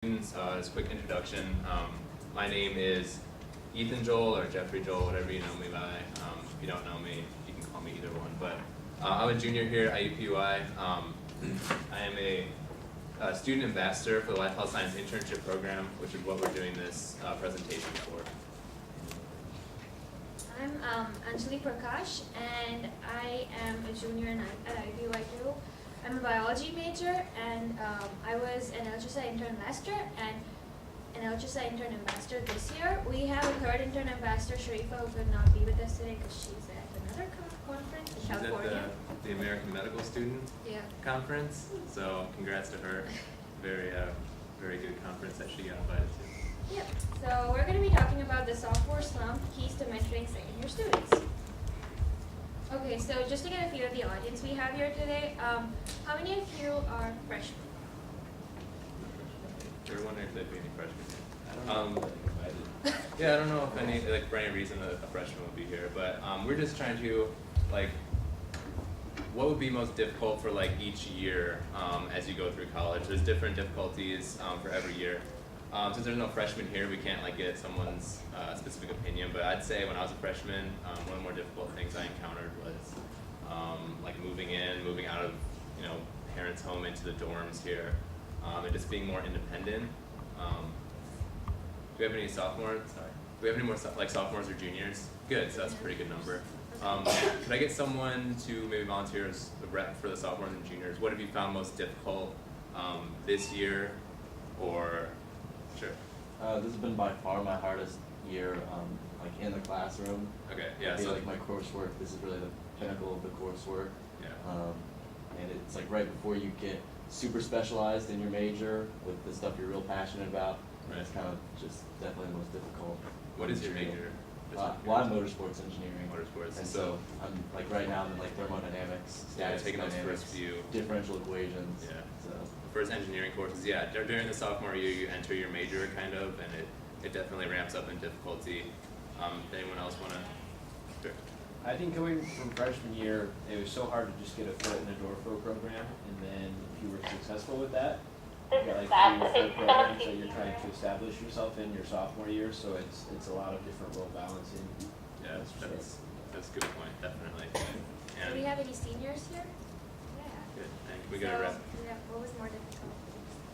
As a quick introduction, my name is Ethan Joel or Jeffrey Joel, whatever you know me by. If you don't know me, you can call me either one. But I'm a junior here at IUPUI. I am a student ambassador for the Life Health Science Internship Program, which is what we're doing this presentation for. I'm Anjali Prakash, and I am a junior at IUPUI too. I'm a biology major, and I was an LHSI intern last year and an LHSI intern ambassador this year. We have a third intern ambassador, Sharifa, who could not be with us today because she's at another conference in California. She's at the American Medical Student Conference, so congrats to her. Very good conference that she got invited to. Yep, so we're going to be talking about the sophomore slump, keys to mentoring second-year students. Okay, so just to get a feel of the audience we have here today, how many of you are freshmen? We were wondering if there'd be any freshmen here. I don't know if invited. Yeah, I don't know if any, for any reason a freshman would be here, but we're just trying to, what would be most difficult for each year as you go through college? There's different difficulties for every year. Since there's no freshmen here, we can't get someone's specific opinion, but I'd say when I was a freshman, one of the more difficult things I encountered was moving out of parents' home into the dorms here, and just being more independent. Do we have any sophomores? Sorry. Do we have any more sophomores or juniors? Good, so that's a pretty good number. Could I get someone to maybe volunteer as a rep for the sophomores and juniors? What have you found most difficult this year, or sure? This has been by far my hardest year, in the classroom. Okay, yeah. I feel So like my coursework, this is really the pinnacle of the coursework. yeah. And it's right before you get super specialized in your major with the stuff you're real passionate about. Right. It's kind of just definitely the most difficult. What is your material. major? Well, I'm motorsports engineering. Motorsports. And so I'm right now I'm in thermodynamics, Yeah, statics, taking those dynamics, first few. differential equations. Yeah. So First engineering courses, yeah. During the sophomore year, you enter your major kind of, and it definitely ramps up in difficulty. Anyone else want to? Sure. I think going from freshman year, it was so hard to just get a foot in the door for a program, and then if you were successful with that, you got 3 or 4 programs that you're trying to establish yourself in your sophomore year. So it's a lot of different role balancing. Yeah, that's a good point, definitely. Do And we have any seniors here? Yeah. good. And we got a rep. Yeah, what was more difficult?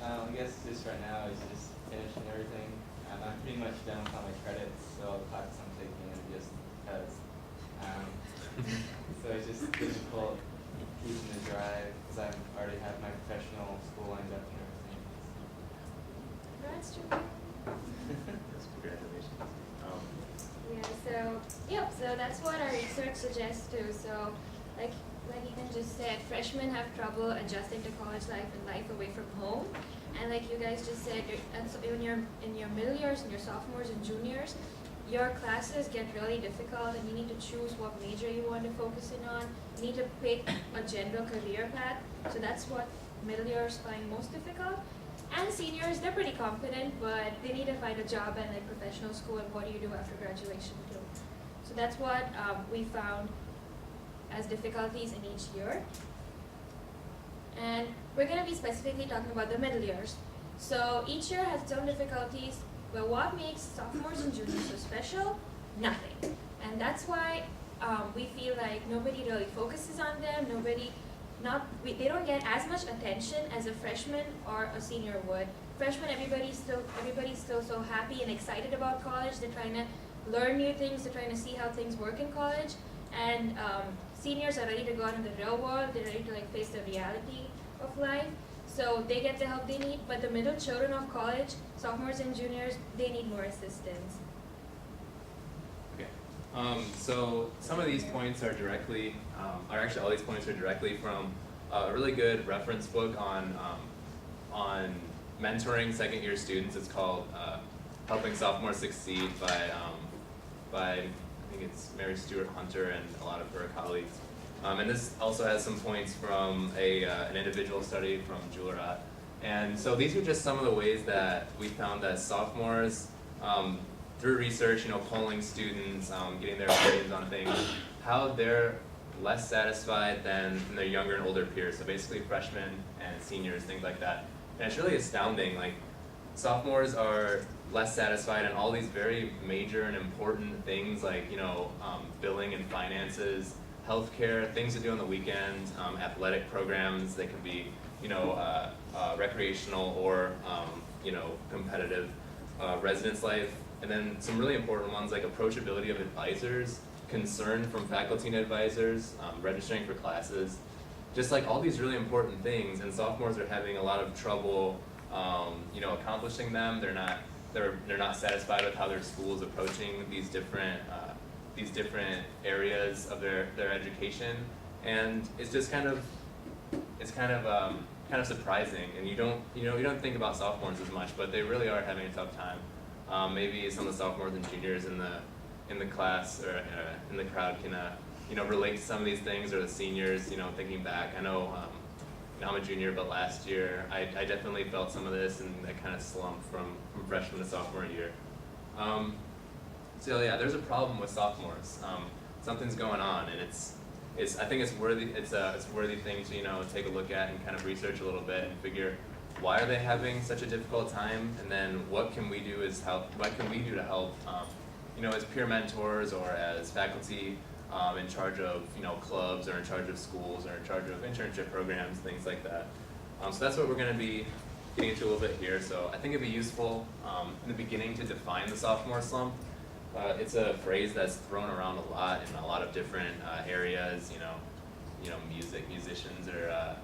I guess just right now is just finishing everything. I'm pretty much done with all my credits, so all the classes I'm taking are just because. So it's just difficult keeping the drive because I already have my professional school lined up and everything. Congrats, Drew. Yes, congratulations. So that's what our research suggests too. So like Ethan just said, freshmen have trouble adjusting to college life and life away from home. And like you guys just said, and so in your middle years and your sophomores and juniors, your classes get really difficult and you need to choose what major you want to focus in on. You need to pick a general career path. So that's what middle years find most difficult. And seniors, they're pretty confident, but they need to find a job and professional school, and what do you do after graduation too. So that's what we found as difficulties in each year. And we're going to be specifically talking about the middle years. So each year has its own difficulties, but what makes sophomores and juniors so special? Nothing. And that's why we feel like nobody really focuses on them. They don't get as much attention as a freshman or a senior would. Freshmen, everybody's still so happy and excited about college. They're trying to learn new things. They're trying to see how things work in college. And seniors are ready to go out in the real world. They're ready to face the reality of life. So they get the help they need. But the middle children of college, sophomores and juniors, they need more assistance. Okay. So some of these points are directly, actually all these points are directly from a really good reference book on mentoring second-year students. It's called Helping Sophomores Succeed by I think it's Mary Stewart Hunter and a lot of her colleagues. And this also has some points from an individual study from Julerat. And so these are just some of the ways that we found that sophomores, through research, polling students, getting their opinions on things, how they're less satisfied than their younger and older peers. So basically freshmen and seniors, things like that. And it's really astounding. sophomores are less satisfied in all these very major and important things like, billing and finances, healthcare, things to do on the weekend, athletic programs. They can be, recreational or, competitive, residence life, and then some really important ones like approachability of advisors, concern from faculty and advisors, registering for classes, just like all these really important things, and sophomores are having a lot of trouble, accomplishing them. They're not satisfied with how their school is approaching these different areas of their education, and it's just kind of surprising. And you don't think about sophomores as much, but they really are having a tough time. Maybe some of the sophomores and juniors in the class or in the crowd can relate to some of these things, or the seniors, thinking back. I know I'm a junior, but last year I definitely felt some of this and that kind of slump from freshman to sophomore year. So yeah, there's a problem with sophomores. Something's going on, and I think it's worthy thing to take a look at and kind of research a little bit and figure why are they having such a difficult time, and then what can we do to help as peer mentors or as faculty in charge of clubs or in charge of schools or in charge of internship programs, things like that. So that's what we're going to be getting into a little bit here. So I think it'd be useful in the beginning to define the sophomore slump. It's a phrase that's thrown around a lot in a lot of different areas, musicians or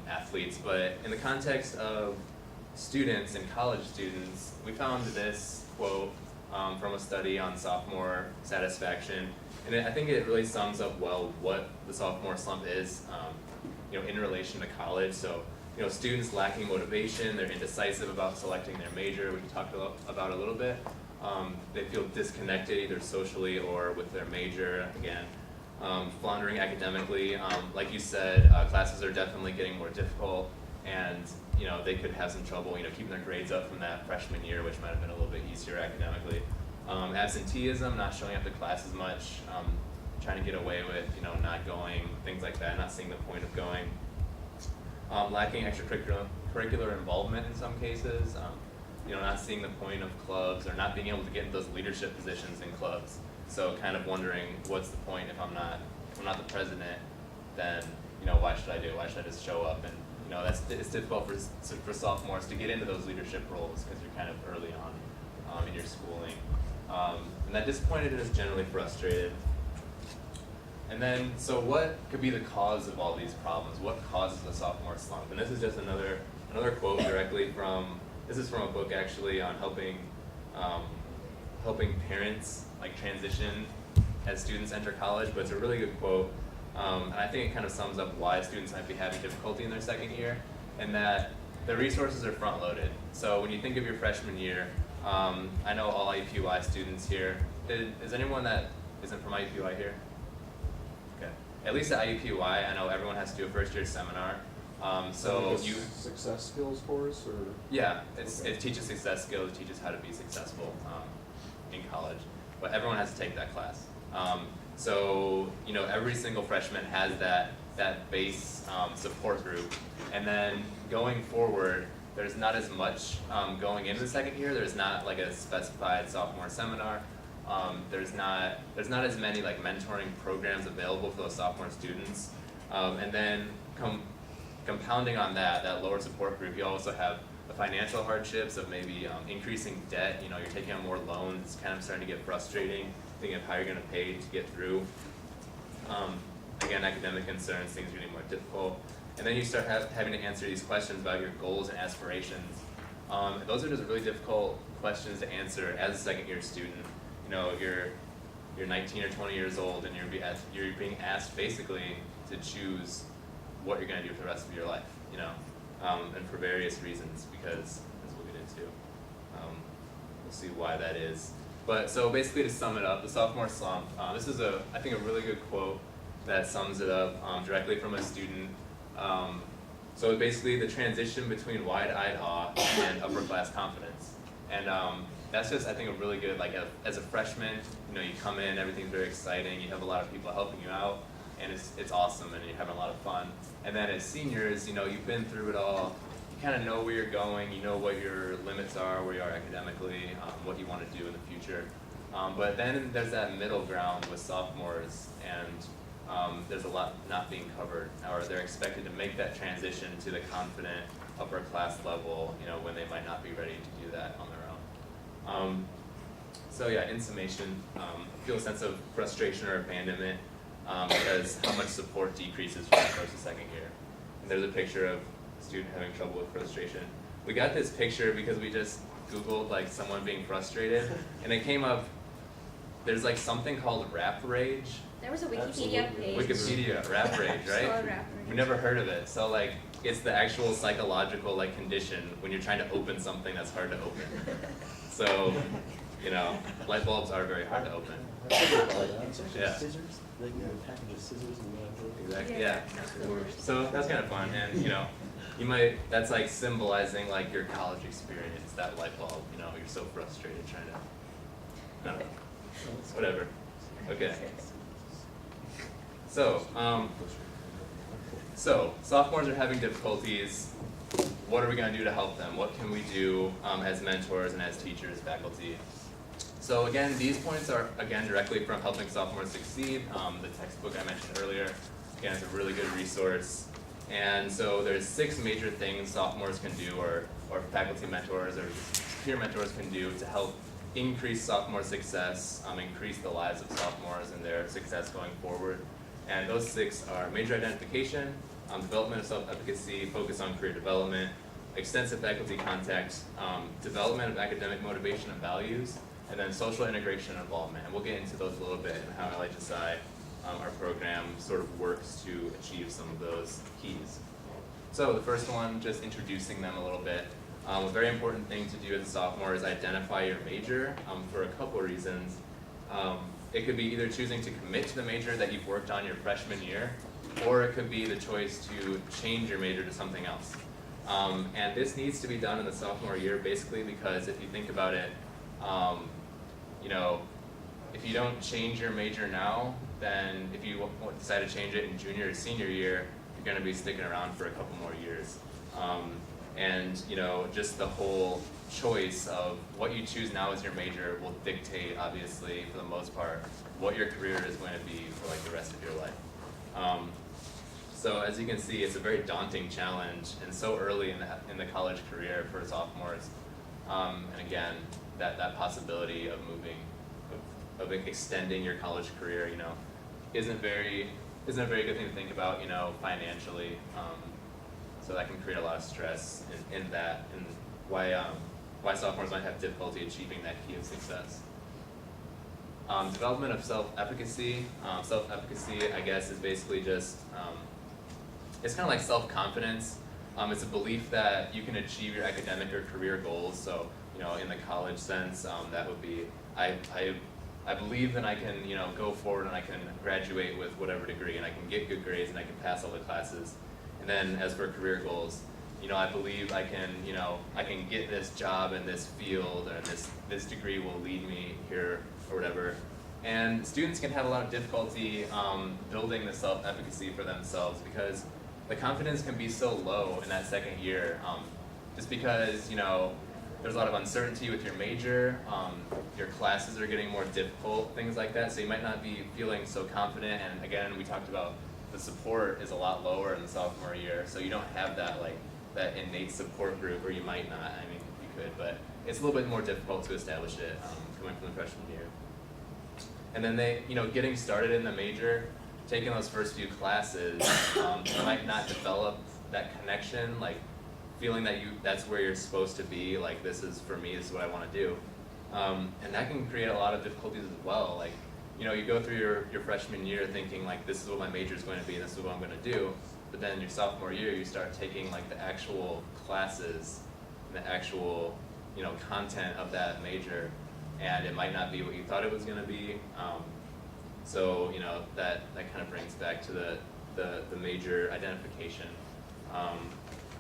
athletes. But in the context of students and college students, we found this quote from a study on sophomore satisfaction, and I think it really sums up well what the sophomore slump is, in relation to college. So, students lacking motivation, they're indecisive about selecting their major, we talked about a little bit. They feel disconnected either socially or with their major, again. Floundering academically, like you said, classes are definitely getting more difficult, and they could have some trouble keeping their grades up from that freshman year, which might have been a little bit easier academically. Absenteeism, not showing up to class as much, trying to get away with not going, things like that, not seeing the point of going. Lacking extracurricular involvement in some cases, not seeing the point of clubs or not being able to get into those leadership positions in clubs. So kind of wondering, what's the point if I'm not the president, then why should I do it? Why should I just show up? And it's difficult for sophomores to get into those leadership roles because you're kind of early on in your schooling. And that disappointed is generally frustrated. And then, so what could be the cause of all these problems? What causes the sophomore slump? And this is just another quote directly from a book actually on helping parents transition as students enter college, but it's a really good quote. And I think it kind of sums up why students might be having difficulty in their second year, and that the resources are front loaded. So when you think of your freshman year, I know all IUPUI students here. Is anyone that isn't from IUPUI here? Okay. At least at IUPUI, I know everyone has to do a first year seminar. So you success skills course, or yeah, it teaches success skills. It teaches how to be successful in college, but everyone has to take that class. So every single freshman has that base support group, and then going forward, there's not as much going into the second year. There's not like a specified sophomore seminar. There's not as many mentoring programs available for those sophomore students, and then compounding on that lower support group, you also have the financial hardships of maybe increasing debt. You're taking on more loans. It's kind of starting to get frustrating, thinking of how you're going to pay to get through. Again, academic concerns, things are getting more difficult. And then you start having to answer these questions about your goals and aspirations. Those are just really difficult questions to answer as a second year student. You're 19 or 20 years old, and you're being asked basically to choose what you're going to do for the rest of your life, and for various reasons, because as we'll get into, we'll see why that is. But so basically, to sum it up, the sophomore slump, this is I think a really good quote that sums it up directly from a student. So basically, the transition between wide-eyed awe and upper-class confidence, and that's just, I think, a really good, as a freshman, you come in, everything's very exciting, you have a lot of people helping you out, and it's awesome, and you're having a lot of fun. And then as seniors, you've been through it all, you kind of know where you're going, you know what your limits are, where you are academically, what you want to do in the future. But then there's that middle ground with sophomores, and there's a lot not being covered, or they're expected to make that transition to the confident upper class level, you know, when they might not be ready to do that on their own. So yeah, in summation, feel a sense of frustration or abandonment because how much support decreases from the first to second year. And there's a picture of a student having trouble with frustration. We got this picture because we just Googled like someone being frustrated, and it came up. There's like something called rap rage. There was a Wikipedia page. Wikipedia, rap rage, It's right? called rap We rage. never heard of it. So like, it's the actual psychological like condition when you're trying to open something that's hard to open. So, you know, light bulbs are very hard to open. Yeah. Scissors, like a package of scissors and Exactly. Yeah. Yeah. So that's kind of fun, and you know, you might. That's like symbolizing like your college experience. That light bulb. You know, you're so frustrated trying to. I don't know. Whatever. Okay. So, sophomores are having difficulties. What are we going to do to help them? What can we do as mentors and as teachers, faculty? So again, these points are again directly from Helping Sophomores Succeed, the textbook I mentioned earlier. Again, it's a really good resource. And so there's 6 major things sophomores can do, or faculty mentors or peer mentors can do to help increase sophomore success, increase the lives of sophomores and their success going forward. And those 6 are major identification, development of self-efficacy, focus on career development, extensive faculty contact, development of academic motivation and values, and then social integration and involvement. And we'll get into those a little bit and how LHSI, our program, sort of works to achieve some of those keys. So the first one, just introducing them a little bit. A very important thing to do as a sophomore is identify your major for a couple of reasons. It could be either choosing to commit to the major that you've worked on your freshman year, or it could be the choice to change your major to something else. And this needs to be done in the sophomore year basically because if you think about it, you know, if you don't change your major now, then if you decide to change it in junior or senior year, you're going to be sticking around for a couple more years. And you know, just the whole choice of what you choose now as your major will dictate, obviously, for the most part, what your career is going to be for like the rest of your life. So as you can see, it's a very daunting challenge, and so early in the college career for sophomores. And again, that possibility of moving, of extending your college career, you know, isn't a very good thing to think about, you know, financially. So that can create a lot of stress in that, and why sophomores might have difficulty achieving that key of success. Development of self-efficacy. Self-efficacy, I guess, is basically just, it's kind of like self-confidence. It's a belief that you can achieve your academic or career goals. So, you know, in the college sense, that would be, I believe that I can, you know, go forward and I can graduate with whatever degree, and I can get good grades and I can pass all the classes. And then as for career goals, you know, I believe I can, you know, I can get this job in this field, or this degree will lead me here, or whatever. And students can have a lot of difficulty building the self-efficacy for themselves because the confidence can be so low in that second year, just because, you know, there's a lot of uncertainty with your major, your classes are getting more difficult, things like that, so you might not be feeling so confident. And again, we talked about the support is a lot lower in the sophomore year, so you don't have that that innate support group, or you might not. I mean, you could, but it's a little bit more difficult to establish it coming from the freshman year. And then getting started in the major, taking those first few classes, you might not develop that connection, like feeling that that's where you're supposed to be, like this is for me, this is what I want to do. And that can create a lot of difficulties as well. Like, you know, you go through your freshman year thinking like this is what my major is going to be, and this is what I'm going to do. But then your sophomore year, you start taking like the actual classes, the actual, you know, content of that major, and it might not be what you thought it was going to be. So you know, that kind of brings back to the major identification.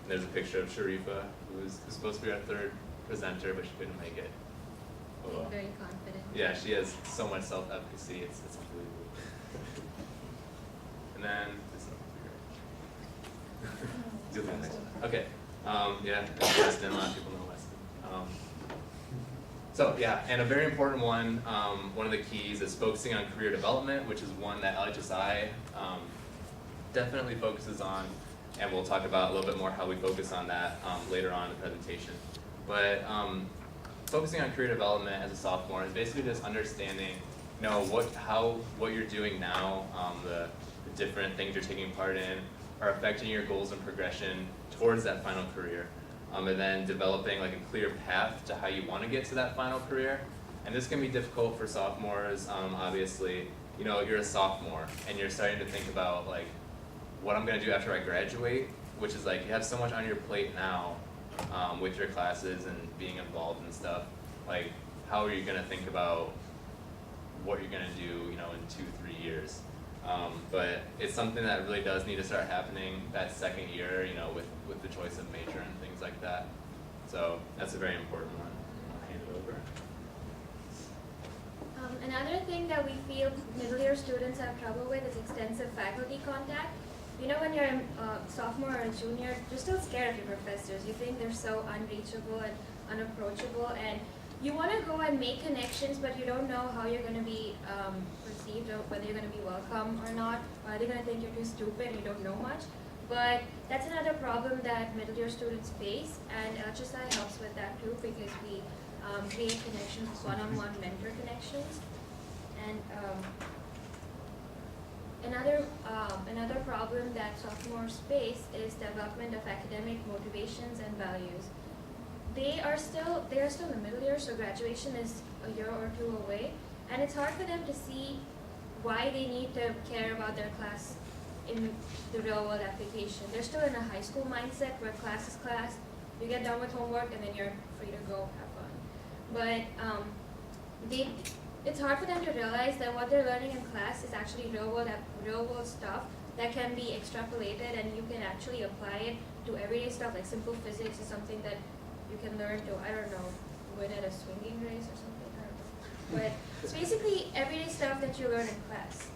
There's a picture of Sharifa, who was supposed to be our third presenter, but she couldn't make it. Being very confident. Yeah, she has so much self-efficacy, it's unbelievable. And then, this is okay. Yeah, that's Weston. A lot of people know Weston. So yeah, and a very important one of the keys is focusing on career development, which is one that LHSI definitely focuses on, and we'll talk about a little bit more how we focus on that later on in the presentation. But focusing on career development as a sophomore is basically just understanding, you know, what you're doing now, the different things you're taking part in are affecting your goals and progression towards that final career. And then developing like a clear path to how you want to get to that final career. And this can be difficult for sophomores, obviously. You know, you're a sophomore and you're starting to think about like what I'm going to do after I graduate, which is like you have so much on your plate now with your classes and being involved and stuff. Like, how are you going to think about what you're going to do, you know, in 2-3 years? But it's something that really does need to start happening that second year, you know, with the choice of major and things like that. So that's a very important one. I'll hand it over. Another thing that we feel middle year students have trouble with is extensive faculty contact. You know, when you're a sophomore or a junior, you're still scared of your professors. You think they're so unreachable and unapproachable, and you want to go and make connections, but you don't know how you're going to be perceived or whether you're going to be welcome or not. Or are they going to think you're too stupid and you don't know much? But that's another problem that middle year students face, and LHSI helps with that too, because we create connections, one-on-one mentor connections. And another problem that sophomores face is development of academic motivations and values. They are still in the middle year, so graduation is a year or two away, and it's hard for them to see why they need to care about their class in the real world application. They're still in a high school mindset where class is class, you get done with homework and then you're free to go have fun. But it's hard for them to realize that what they're learning in class is actually real world stuff that can be extrapolated, and you can actually apply it to everyday stuff like simple physics is something that you can learn to, I don't know, win at a swinging race or something, I don't know. But it's basically everyday stuff that you learn in class.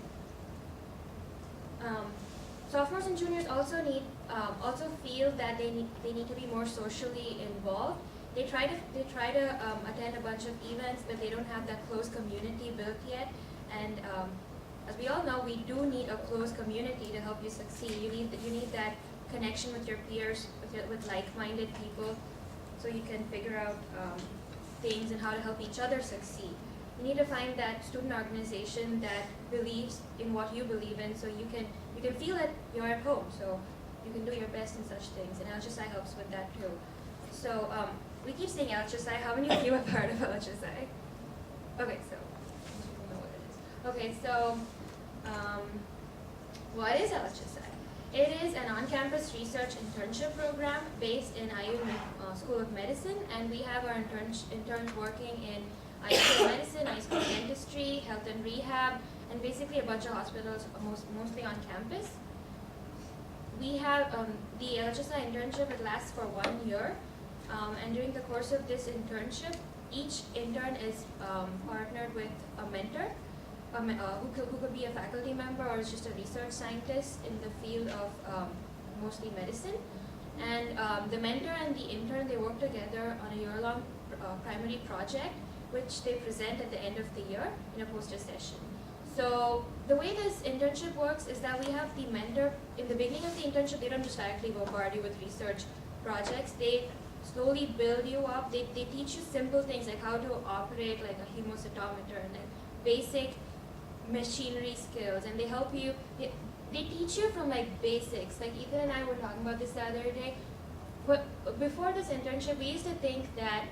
Sophomores and juniors also feel that they need to be more socially involved. They try to attend a bunch of events, but they don't have that close community built yet. And as we all know, we do need a close community to help you succeed. You need that connection with your peers, with like-minded people, so you can figure out things and how to help each other succeed. You need to find that student organization that believes in what you believe in, so you can feel that you're at home, so you can do your best in such things, and LHSI helps with that too. So we keep saying LHSI. How many of you are part of LHSI? Okay, so most people know what it is. Okay, so what is LHSI? It is an on-campus research internship program based in IU School of Medicine, and we have our interns working in IU School of Medicine, IU School of Dentistry, health and rehab, and basically a bunch of hospitals, mostly on campus. We have the LHSI internship. It lasts for 1 year, and during the course of this internship, each intern is partnered with a mentor, who could be a faculty member or is just a research scientist in the field of mostly medicine. And the mentor and the intern, they work together on a year-long primary project, which they present at the end of the year in a poster session. So the way this internship works is that we have the mentor, in the beginning of the internship, they don't just directly bombard you with research projects. They slowly build you up. They teach you simple things like how to operate like a hemocytometer and like basic machinery skills, and they help you, they teach you from like basics. Like Ethan and I were talking about this the other day. But before this internship, we used to think that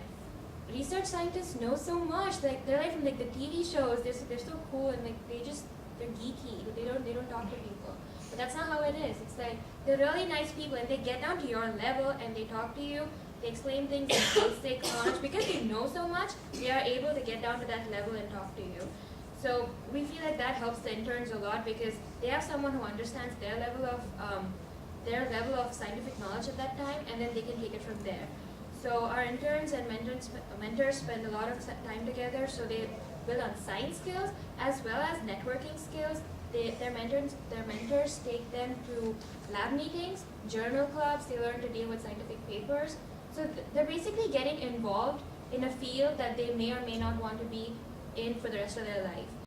research scientists know so much. Like they're like from like the TV shows. They're so cool, and like they're geeky. They don't talk to people. But that's not how it is. It's like they're really nice people, and they get down to your level and they talk to you. They explain things in basic knowledge because they know so much. They are able to get down to that level and talk to you. So we feel like that helps the interns a lot because they have someone who understands their level of scientific knowledge at that time, and then they can take it from there. So our interns and mentors spend a lot of time together, so they build on science skills as well as networking skills. their mentors take them to lab meetings, journal clubs. They learn to deal with scientific papers. So they're basically getting involved in a field that they may or may not want to be in for the rest of their life.